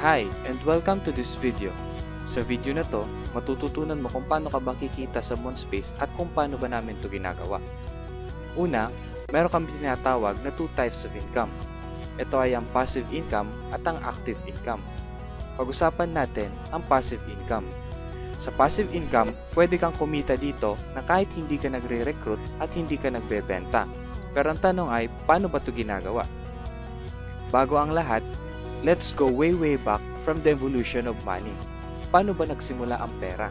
Hi and welcome to this video. Sa video na to, matututunan mo kung paano ka ba kikita sa Monspace at kung paano ba namin to ginagawa. Una, meron kami tinatawag na two types of income. Ito ay ang passive income at ang active income. Pag-usapan natin ang passive income. Sa passive income, pwede kang kumita dito na kahit hindi ka nagre-recruit at hindi ka nagbebenta. Pero ang tanong ay, paano ba ito ginagawa? Bago ang lahat, let's go way back from the evolution of money. Paano ba nagsimula ang pera?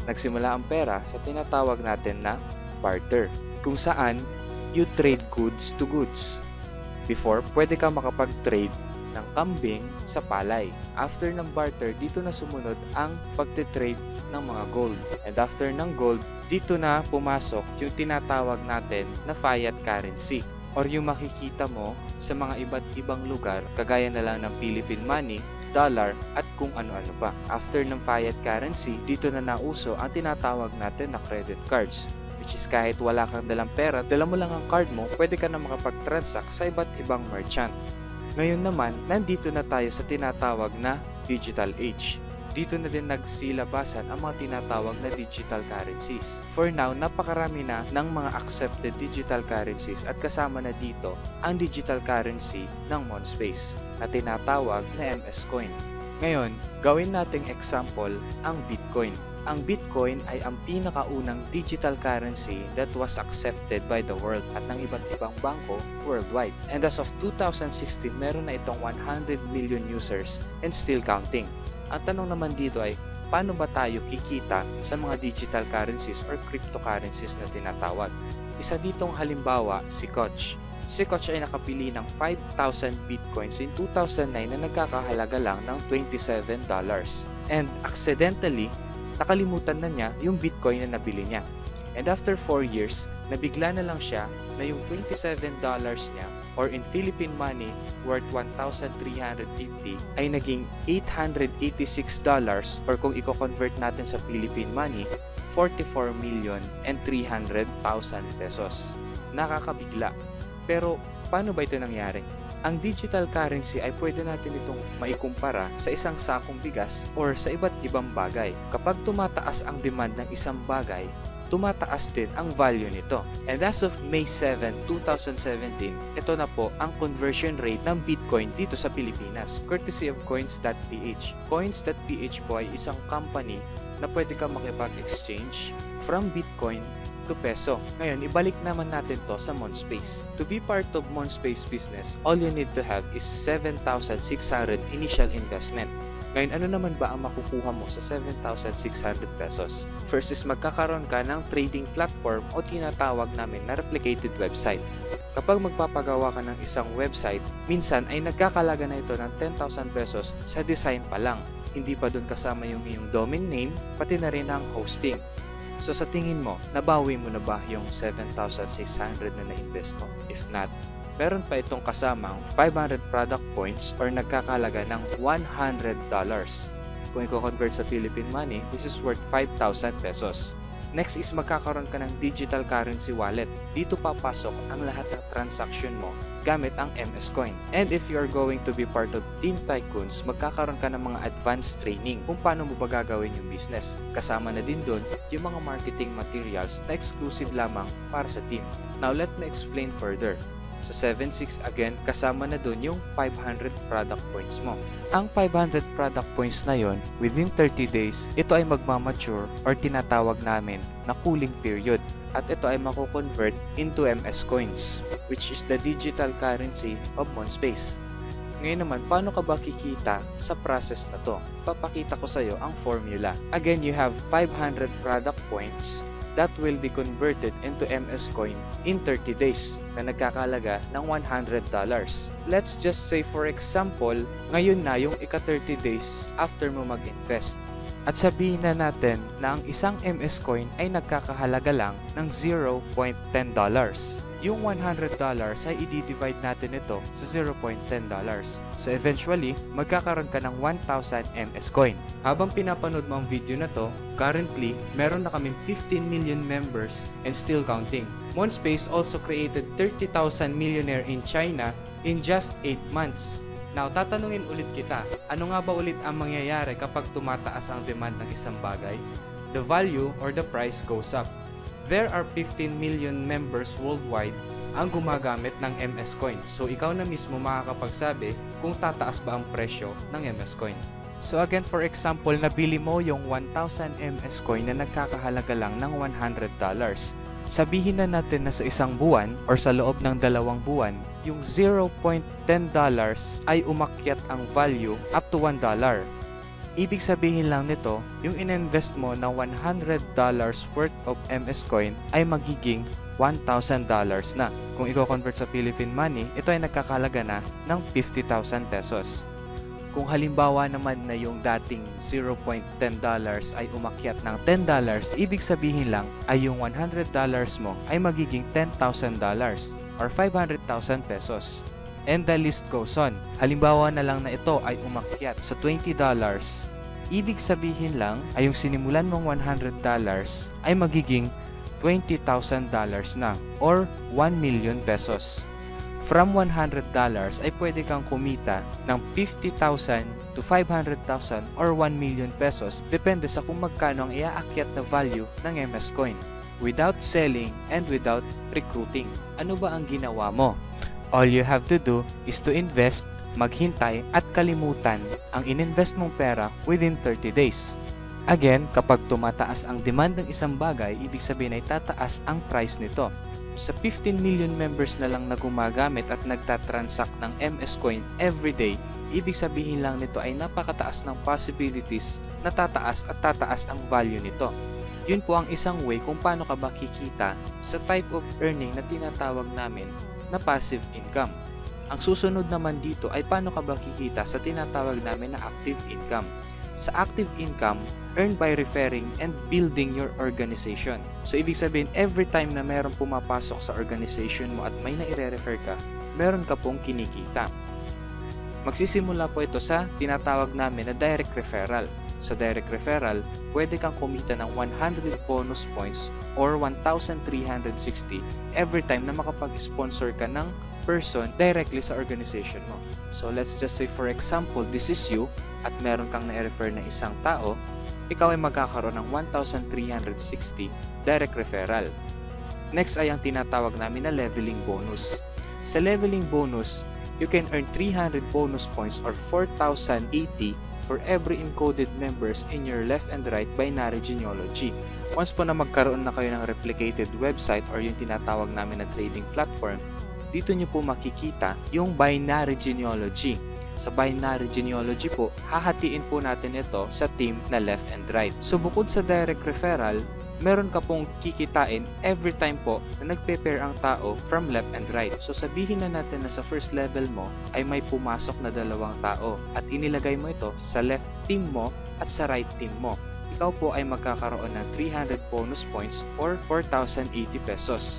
Nagsimula ang pera sa tinatawag natin na barter, kung saan you trade goods to goods. Before, pwede ka makapag-trade ng kambing sa palay. After ng barter, dito na sumunod ang pagtitrade ng mga gold. And after ng gold, dito na pumasok yung tinatawag natin na fiat currency, or yung makikita mo sa mga iba't ibang lugar kagaya na lang ng Philippine money, dollar, at kung ano-ano pa. After ng fiat currency, dito na nauso ang tinatawag natin na credit cards, which is kahit wala kang dalang pera, dala mo lang ang card mo, pwede ka na makapag-transact sa iba't ibang merchant. Ngayon naman, nandito na tayo sa tinatawag na digital age. Dito na din nagsilabasan ang mga tinatawag na digital currencies. For now, napakarami na ng mga accepted digital currencies at kasama na dito ang digital currency ng Monspace na tinatawag na MS Coin. Ngayon, gawin nating example ang Bitcoin. Ang Bitcoin ay ang pinakaunang digital currency that was accepted by the world at ng iba't ibang bangko worldwide. And as of 2016, meron na itong 100 million users and still counting. Ang tanong naman dito ay, paano ba tayo kikita sa mga digital currencies or cryptocurrencies na tinatawag? Isa ditong halimbawa, si Koch. Si Koch ay nakapili ng 5,000 Bitcoins in 2009 na nagkakahalaga lang ng $27. And accidentally, nakalimutan na niya yung Bitcoin na nabili niya. And after 4 years, nabigla na lang siya na yung $27 niya, or in Philippine money worth 1,350, ay naging $886, or kung i-convert natin sa Philippine money, 44,300,000 pesos. Nakakabigla. Pero paano ba ito nangyari? Ang digital currency ay pwede natin itong maikumpara sa isang sakong bigas or sa iba't ibang bagay. Kapag tumataas ang demand ng isang bagay, tumataas din ang value nito. And as of May 7, 2017, ito na po ang conversion rate ng Bitcoin dito sa Pilipinas, courtesy of Coins.ph. Coins.ph po ay isang company na pwede ka makipag-exchange from Bitcoin to peso. Ngayon, ibalik naman natin to sa Monspace. To be part of Monspace business, all you need to have is 7,600 initial investment. Ngayon, ano naman ba ang makukuha mo sa 7,600 pesos? First is magkakaroon ka ng trading platform o tinatawag namin na replicated website. Kapag magpapagawa ka ng isang website, minsan ay nagkakalaga na ito ng 10,000 pesos sa design pa lang. Hindi pa doon kasama yung iyong domain name, pati na rin ang hosting. So sa tingin mo, nabawi mo na ba yung 7,600 na na-invest mo? If not, meron pa itong kasamang 500 product points or nagkakalaga ng $100. Kung i-convert sa Philippine money, this is worth 5,000 pesos. Next is magkakaroon ka ng digital currency wallet. Dito papasok ang lahat ng transaction mo gamit ang MS Coin. And if you are going to be part of Team Tycoons, magkakaroon ka ng mga advanced training kung paano mo ba gagawin yung business. Kasama na din doon yung mga marketing materials na exclusive lamang para sa team. Now let me explain further. Sa 7.6 again, kasama na dun yung 500 product points mo. Ang 500 product points na yon, within 30 days, ito ay magmamature or tinatawag namin na cooling period. At ito ay mako-convert into MS Coins, which is the digital currency of Monspace. Ngayon naman, paano ka ba kikita sa process na to? Papakita ko sa iyo ang formula. Again, you have 500 product points that will be converted into MS Coin in 30 days na nagkakalaga ng $100. Let's just say for example, ngayon na yung ika-30 days after mo mag-invest. At sabihin na natin na ang isang MS Coin ay nagkakahalaga lang ng $0.10. Yung $100 ay i-divide natin ito sa $0.10. So eventually, magkakaroon ka ng 1,000 MS Coin. Habang pinapanood mo ang video na to, currently, meron na kaming 15 million members and still counting. Monspace also created 30,000 millionaire in China in just 8 months. Now, tatanungin ulit kita, ano nga ba ulit ang mangyayari kapag tumataas ang demand ng isang bagay? The value or the price goes up. There are 15 million members worldwide ang gumagamit ng MS Coin. So, ikaw na mismo makakapagsabi kung tataas ba ang presyo ng MS Coin. So again, for example, nabili mo yung 1,000 MS Coin na nagkakahalaga lang ng $100. Sabihin na natin na sa isang buwan or sa loob ng 2 buwan, yung $0.10 ay umakyat ang value up to $1. Ibig sabihin lang nito, yung ininvest mo na $100 worth of MS Coin ay magiging $1,000 na. Kung i-convert sa Philippine money, ito ay nagkakahalaga na ng 50,000 pesos. Kung halimbawa naman na yung dating $0.10 ay umakyat ng $10, ibig sabihin lang ay yung $100 mo ay magiging $10,000 or 500,000 pesos. And the list goes on. Halimbawa na lang na ito ay umakyat sa $20, ibig sabihin lang ay yung sinimulan mong $100 ay magiging $20,000 na or 1 million pesos. From $100 ay pwede kang kumita ng 50,000 to 500,000 or 1 million pesos depende sa kung magkano ang iaakyat na value ng MS Coin without selling and without recruiting. Ano ba ang ginawa mo? All you have to do is to invest, maghintay at kalimutan ang ininvest mong pera within 30 days. Again, kapag tumataas ang demand ng isang bagay, ibig sabihin ay tataas ang price nito. Sa 15 million members na lang na gumagamit at nagtatransact ng MS Coin every day, ibig sabihin lang nito ay napakataas ng possibilities na tataas at tataas ang value nito. Yun po ang isang way kung paano ka ba kikita sa type of earning na tinatawag namin na passive income. Ang susunod naman dito ay paano ka ba kikita sa tinatawag namin na active income. Sa active income, earned by referring and building your organization. So, ibig sabihin, every time na meron pumapasok sa organization mo at may nai-refer ka, meron ka pong kinikita. Magsisimula po ito sa tinatawag namin na direct referral. Sa direct referral, pwede kang kumita ng 100 bonus points or 1,360 every time na makapag-sponsor ka ng person directly sa organization mo. So, let's just say for example, this is you at meron kang na-refer na isang tao, ikaw ay magkakaroon ng 1,360 direct referral. Next ay ang tinatawag namin na leveling bonus. Sa leveling bonus, you can earn 300 bonus points or 4,080 for every encoded members in your left and right binary genealogy. Once po na magkaroon na kayo ng replicated website or yung tinatawag namin na trading platform, dito nyo po makikita yung binary genealogy. Sa binary genealogy po, hahatiin po natin ito sa team na left and right. So bukod sa direct referral, meron ka pong kikitain every time po na nagpe-pair ang tao from left and right. So sabihin na natin na sa first level mo ay may pumasok na 2 tao at inilagay mo ito sa left team mo at sa right team mo. Ikaw po ay magkakaroon ng 300 bonus points or 4,080 pesos.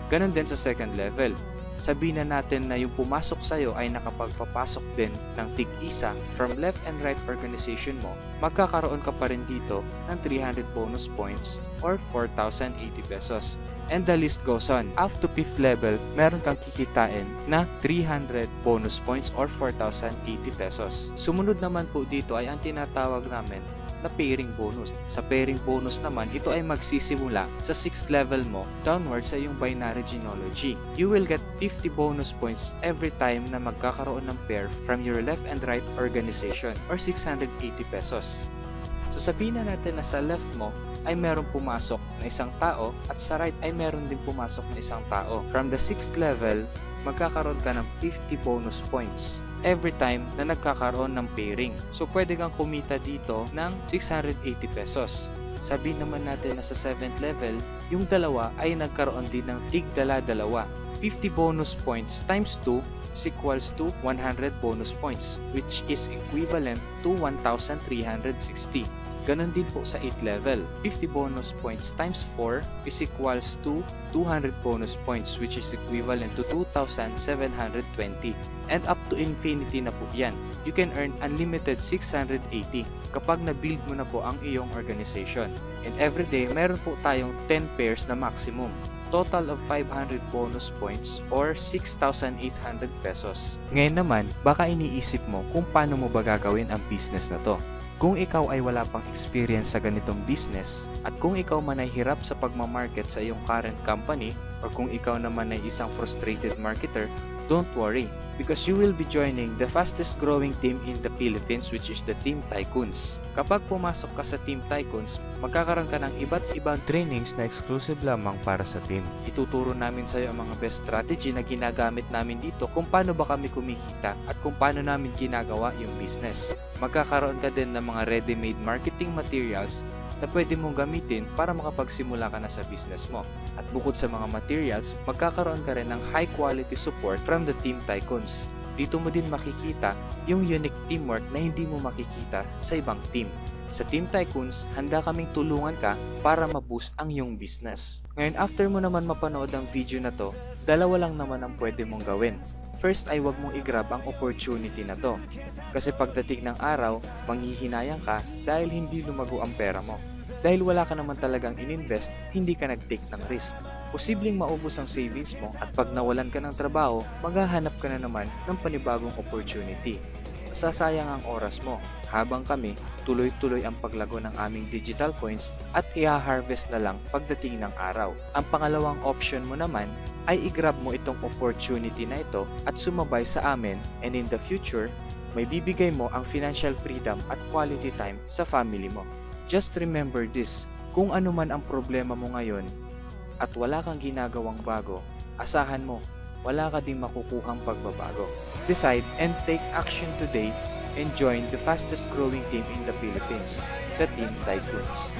Ganon din sa second level. Sabihin na natin na yung pumasok sa'yo ay nakapagpapasok din ng tig-isa from left and right organization mo, magkakaroon ka pa rin dito ng 300 bonus points or 4,080 pesos. And the list goes on. Up to 5th level, meron kang kikitain na 300 bonus points or 4,080 pesos. Sumunod naman po dito ay ang tinatawag namin na pairing bonus. Sa pairing bonus naman, ito ay magsisimula sa 6th level mo downward sa iyong binary genealogy. You will get 50 bonus points every time na magkakaroon ng pair from your left and right organization or 680 pesos. So sabihin na natin na sa left mo ay meron pumasok na isang tao at sa right ay meron din pumasok na isang tao. From the 6th level, magkakaroon ka ng 50 bonus points every time na nagkakaroon ng pairing. So, pwede kang kumita dito ng 680 pesos. Sabihin naman natin na sa 7th level, yung dalawa ay nagkaroon din ng tig-dala-dalawa. 50 bonus points times 2 is equals to 100 bonus points, which is equivalent to 1,360. Ganon din po sa 8th level. 50 bonus points times 4 is equals to 200 bonus points, which is equivalent to 2,720. And up to infinity na po yan. You can earn unlimited 680 kapag na-build mo na po ang iyong organization. And every day, meron po tayong 10 pairs na maximum. total of 500 bonus points or 6,800 pesos. Ngayon naman, baka iniisip mo kung paano mo ba gagawin ang business na to. Kung ikaw ay wala pang experience sa ganitong business at kung ikaw man ay hirap sa pagmamarket sa iyong current company or kung ikaw naman ay isang frustrated marketer, don't worry because you will be joining the fastest growing team in the Philippines, which is the Team Tycoons. Kapag pumasok ka sa Team Tycoons, magkakaroon ka ng iba't ibang trainings na exclusive lamang para sa team. Ituturo namin sa iyo ang mga best strategy na ginagamit namin dito kung paano ba kami kumikita at kung paano namin ginagawa yung business. Magkakaroon ka din ng mga ready-made marketing materials na pwede mong gamitin para makapagsimula ka na sa business mo. At bukod sa mga materials, magkakaroon ka rin ng high quality support from the Team Tycoons. Dito mo din makikita yung unique teamwork na hindi mo makikita sa ibang team. Sa Team Tycoons, handa kaming tulungan ka para ma-boost ang iyong business. Ngayon, after mo naman mapanood ang video na to, dalawa lang naman ang pwede mong gawin. First ay wag mong i-grab ang opportunity na to. Kasi pagdating ng araw, manghihinayang ka dahil hindi lumago ang pera mo. Dahil wala ka naman talagang ininvest, hindi ka nag-take ng risk. Posibleng maubos ang savings mo at pag nawalan ka ng trabaho, maghahanap ka na naman ng panibagong opportunity. Sasayang ang oras mo, habang kami tuloy-tuloy ang paglago ng aming digital coins at i-harvest na lang pagdating ng araw. Ang pangalawang option mo naman ay i-grab mo itong opportunity na ito at sumabay sa amin, and in the future, may bibigay mo ang financial freedom at quality time sa family mo. Just remember this, kung ano man ang problema mo ngayon at wala kang ginagawang bago, asahan mo, wala ka ding makukuhang pagbabago. Decide and take action today and join the fastest growing team in the Philippines, the Team Tycoons.